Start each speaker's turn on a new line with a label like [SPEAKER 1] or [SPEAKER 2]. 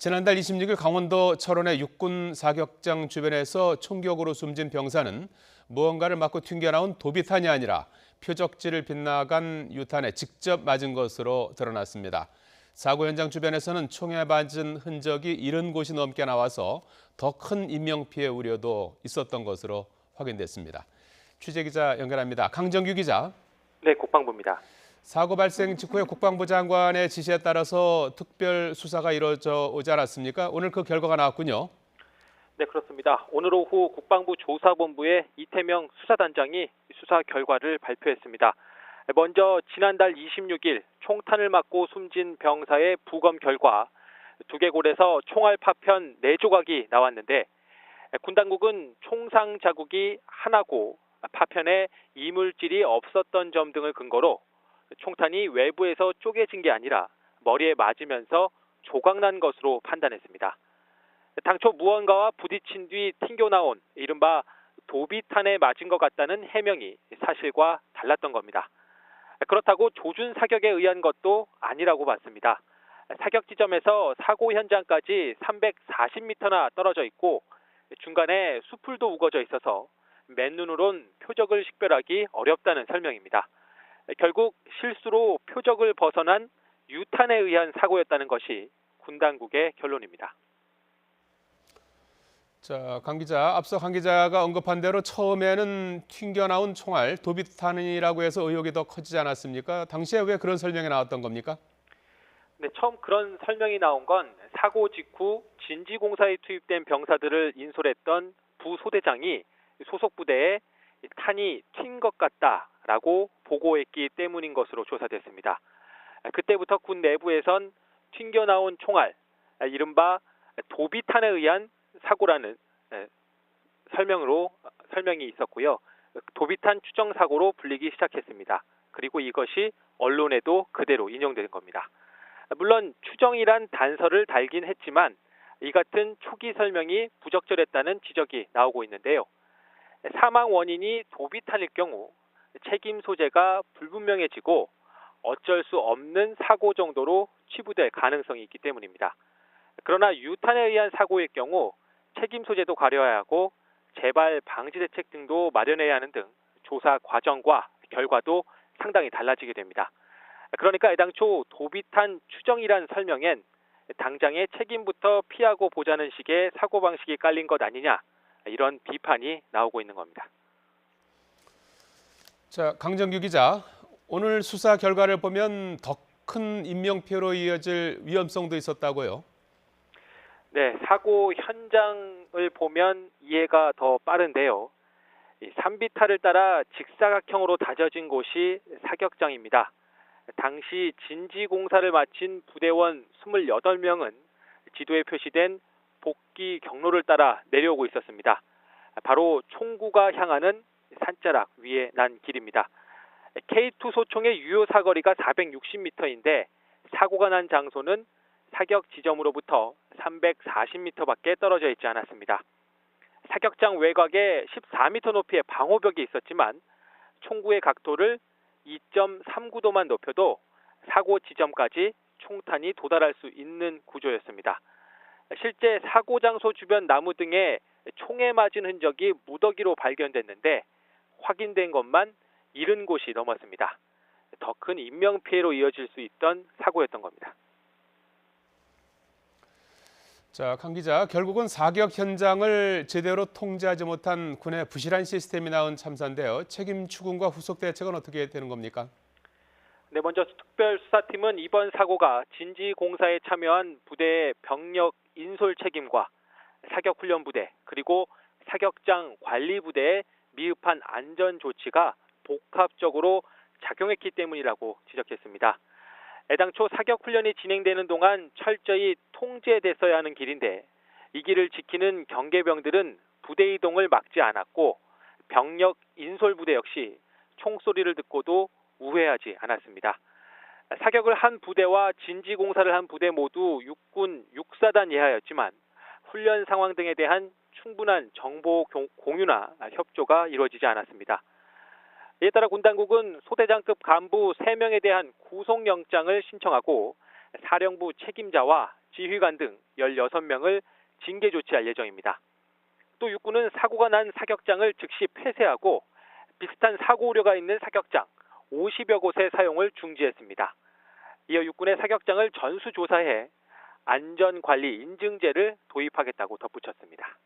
[SPEAKER 1] 지난달 26일 강원도 철원의 육군 사격장 주변에서 총격으로 숨진 병사는 무언가를 맞고 튕겨나온 도비탄이 아니라 표적지를 빗나간 유탄에 직접 맞은 것으로 드러났습니다. 사고 현장 주변에서는 총에 맞은 흔적이 70곳이 넘게 나와서 더 큰 인명피해 우려도 있었던 것으로 확인됐습니다. 취재기자 연결합니다. 강정규 기자.
[SPEAKER 2] 네, 국방부입니다.
[SPEAKER 1] 사고 발생 직후에 국방부 장관의 지시에 따라서 특별 수사가 이루어져 오지 않았습니까? 오늘 그 결과가 나왔군요.
[SPEAKER 2] 네, 그렇습니다. 오늘 오후 국방부 조사본부의 이태명 수사단장이 수사 결과를 발표했습니다. 먼저 지난달 26일 총탄을 맞고 숨진 병사의 부검 결과 두개골에서 총알 파편 4조각이 나왔는데 군 당국은 총상 자국이 하나고 파편에 이물질이 없었던 점 등을 근거로 총탄이 외부에서 쪼개진 게 아니라 머리에 맞으면서 조각난 것으로 판단했습니다. 당초 무언가와 부딪힌 뒤 튕겨나온 이른바 도비탄에 맞은 것 같다는 해명이 사실과 달랐던 겁니다. 그렇다고 조준 사격에 의한 것도 아니라고 봤습니다. 사격 지점에서 사고 현장까지 340m나 떨어져 있고 중간에 수풀도 우거져 있어서 맨눈으론 표적을 식별하기 어렵다는 설명입니다. 결국 실수로 표적을 벗어난 유탄에 의한 사고였다는 것이 군 당국의 결론입니다.
[SPEAKER 1] 자, 강 기자, 앞서 강 기자가 언급한 대로 처음에는 튕겨나온 총알, 도비탄이라고 해서 의혹이 더 커지지 않았습니까? 당시에 왜 그런 설명이 나왔던 겁니까?
[SPEAKER 2] 네, 처음 그런 설명이 나온 건 사고 직후 진지공사에 투입된 병사들을 인솔했던 부소대장이 소속 부대에 탄이 튄 것 같다라고 보고했기 때문인 것으로 조사됐습니다. 그때부터 군 내부에선 튕겨나온 총알, 이른바 도비탄에 의한 사고라는 설명이 있었고요. 도비탄 추정 사고로 불리기 시작했습니다. 그리고 이것이 언론에도 그대로 인용된 겁니다. 물론 추정이란 단서를 달긴 했지만 이 같은 초기 설명이 부적절했다는 지적이 나오고 있는데요. 사망 원인이 도비탄일 경우 책임 소재가 불분명해지고 어쩔 수 없는 사고 정도로 치부될 가능성이 있기 때문입니다. 그러나 유탄에 의한 사고일 경우 책임 소재도 가려야 하고 재발 방지 대책 등도 마련해야 하는 등 조사 과정과 결과도 상당히 달라지게 됩니다. 그러니까 애당초 도비탄 추정이란 설명엔 당장의 책임부터 피하고 보자는 식의 사고방식이 깔린 것 아니냐, 이런 비판이 나오고 있는 겁니다.
[SPEAKER 1] 자, 강정규 기자, 오늘 수사 결과를 보면 더 큰 인명피해로 이어질 위험성도 있었다고요?
[SPEAKER 2] 네, 사고 현장을 보면 이해가 더 빠른데요. 산비탈을 따라 직사각형으로 다져진 곳이 사격장입니다. 당시 진지공사를 마친 부대원 28명은 지도에 표시된 복귀 경로를 따라 내려오고 있었습니다. 바로 총구가 향하는 산자락 위에 난 길입니다. K2 소총의 유효 사거리가 460m인데 사고가 난 장소는 사격 지점으로부터 340m밖에 떨어져 있지 않았습니다. 사격장 외곽에 14m 높이의 방호벽이 있었지만 총구의 각도를 2.39도만 높여도 사고 지점까지 총탄이 도달할 수 있는 구조였습니다. 실제 사고 장소 주변 나무 등에 총에 맞은 흔적이 무더기로 발견됐는데 확인된 것만 70곳이 넘었습니다. 더 큰 인명피해로 이어질 수 있던 사고였던 겁니다.
[SPEAKER 1] 자, 강 기자, 결국은 사격 현장을 제대로 통제하지 못한 군의 부실한 시스템이 낳은 참사인데요. 책임 추궁과 후속 대책은 어떻게 되는 겁니까?
[SPEAKER 2] 네, 먼저 특별수사팀은 이번 사고가 진지공사에 참여한 부대의 병력 인솔 책임과 사격훈련부대 그리고 사격장 관리부대의 미흡한 안전조치가 복합적으로 작용했기 때문이라고 지적했습니다. 애당초 사격훈련이 진행되는 동안 철저히 통제됐어야 하는 길인데 이 길을 지키는 경계병들은 부대 이동을 막지 않았고 병력 인솔부대 역시 총소리를 듣고도 우회하지 않았습니다. 사격을 한 부대와 진지공사를 한 부대 모두 육군 육사단 예하였지만 훈련 상황 등에 대한 충분한 정보 공유나 협조가 이루어지지 않았습니다. 이에 따라 군 당국은 소대장급 간부 3명에 대한 구속영장을 신청하고 사령부 책임자와 지휘관 등 16명을 징계 조치할 예정입니다. 또 육군은 사고가 난 사격장을 즉시 폐쇄하고 비슷한 사고 우려가 있는 사격장 50여 곳의 사용을 중지했습니다. 이어 육군의 사격장을 전수조사해 안전관리 인증제를 도입하겠다고 덧붙였습니다.